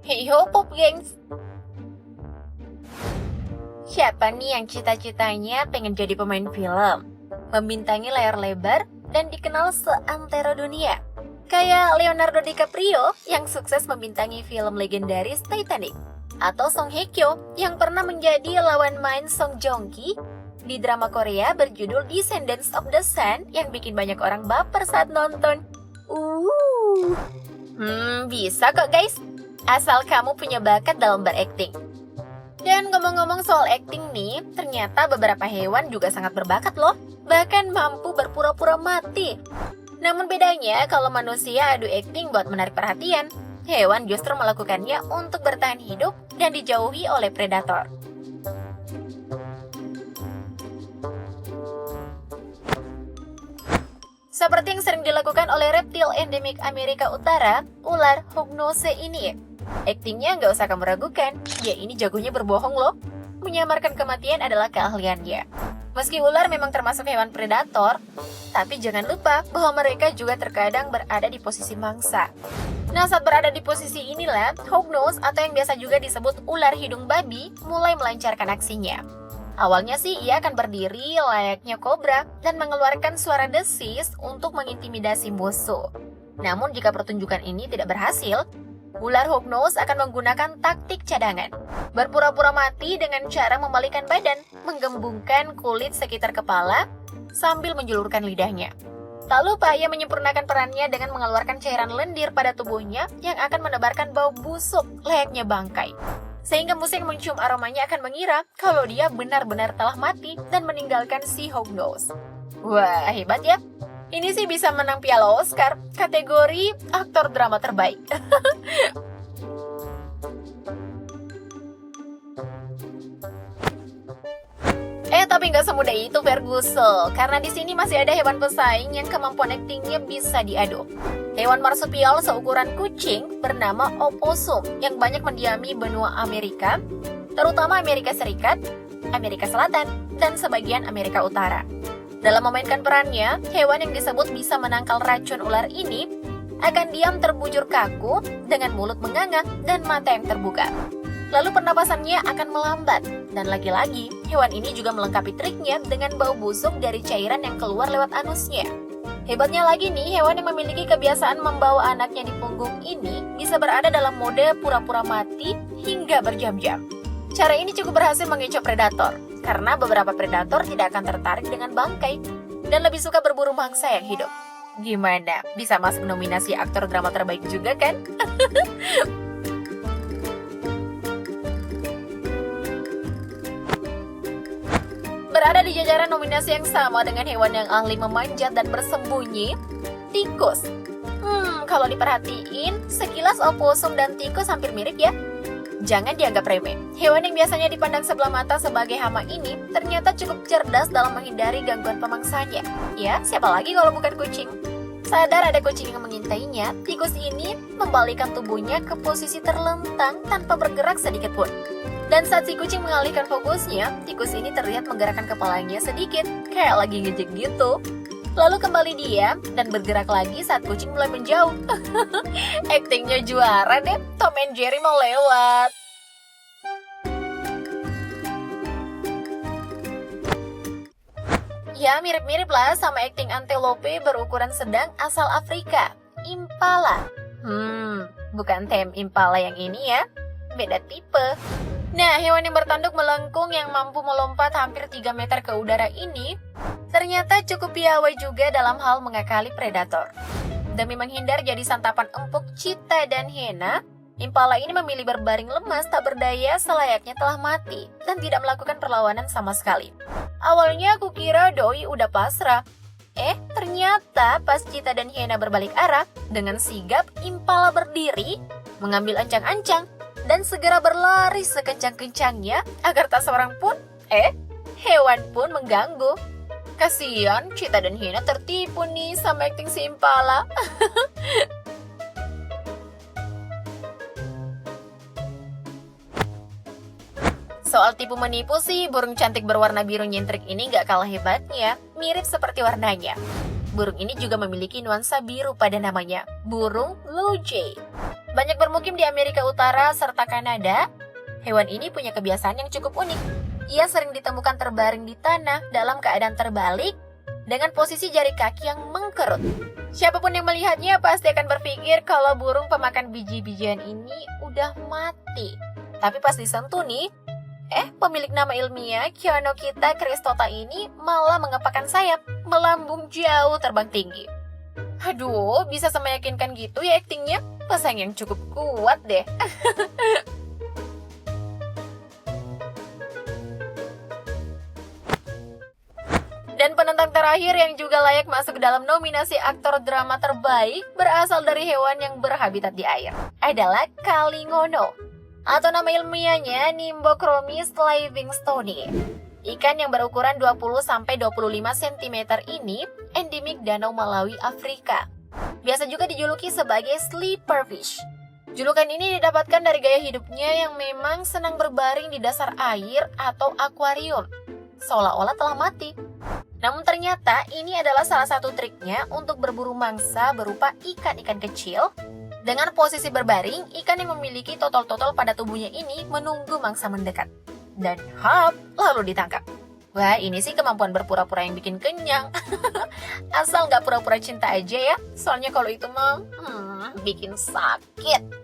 Hey ho pop gengs, siapa nih yang cita-citanya pengen jadi pemain film, membintangi layar lebar, dan dikenal seantero dunia? Kayak Leonardo DiCaprio yang sukses membintangi film legendaris Titanic, atau Song Hye Kyo yang pernah menjadi lawan main Song Joong Ki di drama Korea berjudul Descendants of the Sun yang bikin banyak orang baper saat nonton. Bisa kok guys, asal kamu punya bakat dalam berakting. Dan ngomong-ngomong soal acting nih, ternyata beberapa hewan juga sangat berbakat loh, bahkan mampu berpura-pura mati. Namun bedanya kalau manusia adu acting buat menarik perhatian, hewan justru melakukannya untuk bertahan hidup dan dijauhi oleh predator. Seperti yang sering dilakukan oleh reptil endemik Amerika Utara, ular hognose ini. Aktingnya nggak usah kamu ragukan, dia ini jagonya berbohong loh. Menyamarkan kematian adalah keahliannya. Meski ular memang termasuk hewan predator, tapi jangan lupa bahwa mereka juga terkadang berada di posisi mangsa. Nah, saat berada di posisi inilah, hognose atau yang biasa juga disebut ular hidung babi mulai melancarkan aksinya. Awalnya sih ia akan berdiri layaknya kobra dan mengeluarkan suara desis untuk mengintimidasi musuh. Namun jika pertunjukan ini tidak berhasil, ular hognose akan menggunakan taktik cadangan. Berpura-pura mati dengan cara membalikan badan, menggembungkan kulit sekitar kepala, sambil menjulurkan lidahnya. Tak lupa ia menyempurnakan perannya dengan mengeluarkan cairan lendir pada tubuhnya yang akan menebarkan bau busuk layaknya bangkai. Sehingga musuh yang mencium aromanya akan mengira kalau dia benar-benar telah mati dan meninggalkan si hognose. Wah, hebat ya. Ini sih bisa menang piala Oscar, kategori aktor drama terbaik. Tapi nggak semudah itu Ferguson, karena di sini masih ada hewan pesaing yang kemampuan aktingnya bisa diadu. Hewan marsupial seukuran kucing bernama opossum yang banyak mendiami benua Amerika, terutama Amerika Serikat, Amerika Selatan, dan sebagian Amerika Utara. Dalam memainkan perannya, hewan yang disebut bisa menangkal racun ular ini akan diam terbujur kaku dengan mulut menganga dan mata yang terbuka. Lalu pernapasannya akan melambat, dan lagi-lagi, hewan ini juga melengkapi triknya dengan bau busuk dari cairan yang keluar lewat anusnya. Hebatnya lagi nih, hewan yang memiliki kebiasaan membawa anaknya di punggung ini bisa berada dalam mode pura-pura mati hingga berjam-jam. Cara ini cukup berhasil mengecoh predator, karena beberapa predator tidak akan tertarik dengan bangkai, dan lebih suka berburu mangsa yang hidup. Gimana? Bisa masuk nominasi aktor drama terbaik juga kan? Berada di jajaran nominasi yang sama dengan hewan yang ahli memanjat dan bersembunyi, tikus. Kalau diperhatiin, sekilas opossum dan tikus hampir mirip ya. Jangan dianggap remeh. Hewan yang biasanya dipandang sebelah mata sebagai hama ini ternyata cukup cerdas dalam menghindari gangguan pemangsanya. Ya, siapa lagi kalau bukan kucing? Sadar ada kucing yang mengintainya, tikus ini membalikan tubuhnya ke posisi terlentang tanpa bergerak sedikit pun. Dan saat si kucing mengalihkan fokusnya, tikus ini terlihat menggerakkan kepalanya sedikit, kayak lagi ngejek gitu. Lalu kembali diam dan bergerak lagi saat kucing mulai menjauh. Aktingnya juara deh, Tom and Jerry mau lewat. Ya, mirip-mirip lah sama akting antelope berukuran sedang asal Afrika, impala. Bukan tem impala yang ini ya, beda tipe. Nah, hewan yang bertanduk melengkung yang mampu melompat hampir 3 meter ke udara ini ternyata cukup piawai juga dalam hal mengakali predator. Demi menghindar jadi santapan empuk cheetah dan hiena, impala ini memilih berbaring lemas tak berdaya selayaknya telah mati dan tidak melakukan perlawanan sama sekali. Awalnya aku kira doi udah pasrah. Ternyata pas cheetah dan hiena berbalik arah, dengan sigap impala berdiri, mengambil ancang-ancang, dan segera berlari sekencang-kencangnya agar tak seorang pun, hewan pun mengganggu. Kasian, cheetah dan hiena tertipu nih sama akting si impala. Soal tipu menipu sih, burung cantik berwarna biru nyentrik ini gak kalah hebatnya, mirip seperti warnanya. Burung ini juga memiliki nuansa biru pada namanya, burung blue jay. Banyak bermukim di Amerika Utara serta Kanada. Hewan ini punya kebiasaan yang cukup unik. Ia sering ditemukan terbaring di tanah dalam keadaan terbalik dengan posisi jari kaki yang mengkerut. Siapapun yang melihatnya pasti akan berpikir kalau burung pemakan biji-bijian ini udah mati. Tapi pas disentuh nih, pemilik nama ilmiah Kionokita cristota ini malah mengepakkan sayap, melambung jauh terbang tinggi. Aduh, bisa semeyakinkan gitu ya aktingnya? Pasang yang cukup kuat deh. Dan penentang terakhir yang juga layak masuk ke dalam nominasi aktor drama terbaik berasal dari hewan yang berhabitat di air adalah Kalingono, atau nama ilmiahnya Nimbochromis livingstoni. Ikan yang berukuran 20-25 cm ini endemik Danau Malawi, Afrika. Biasa juga dijuluki sebagai sleeper fish. Julukan ini didapatkan dari gaya hidupnya yang memang senang berbaring di dasar air atau akuarium, seolah-olah telah mati. Namun ternyata ini adalah salah satu triknya untuk berburu mangsa berupa ikan-ikan kecil. Dengan posisi berbaring, ikan yang memiliki totol-totol pada tubuhnya ini menunggu mangsa mendekat. Dan hop, lalu ditangkap. Wah, ini sih kemampuan berpura-pura yang bikin kenyang. Asal nggak pura-pura cinta aja ya, soalnya kalau itu mah bikin sakit.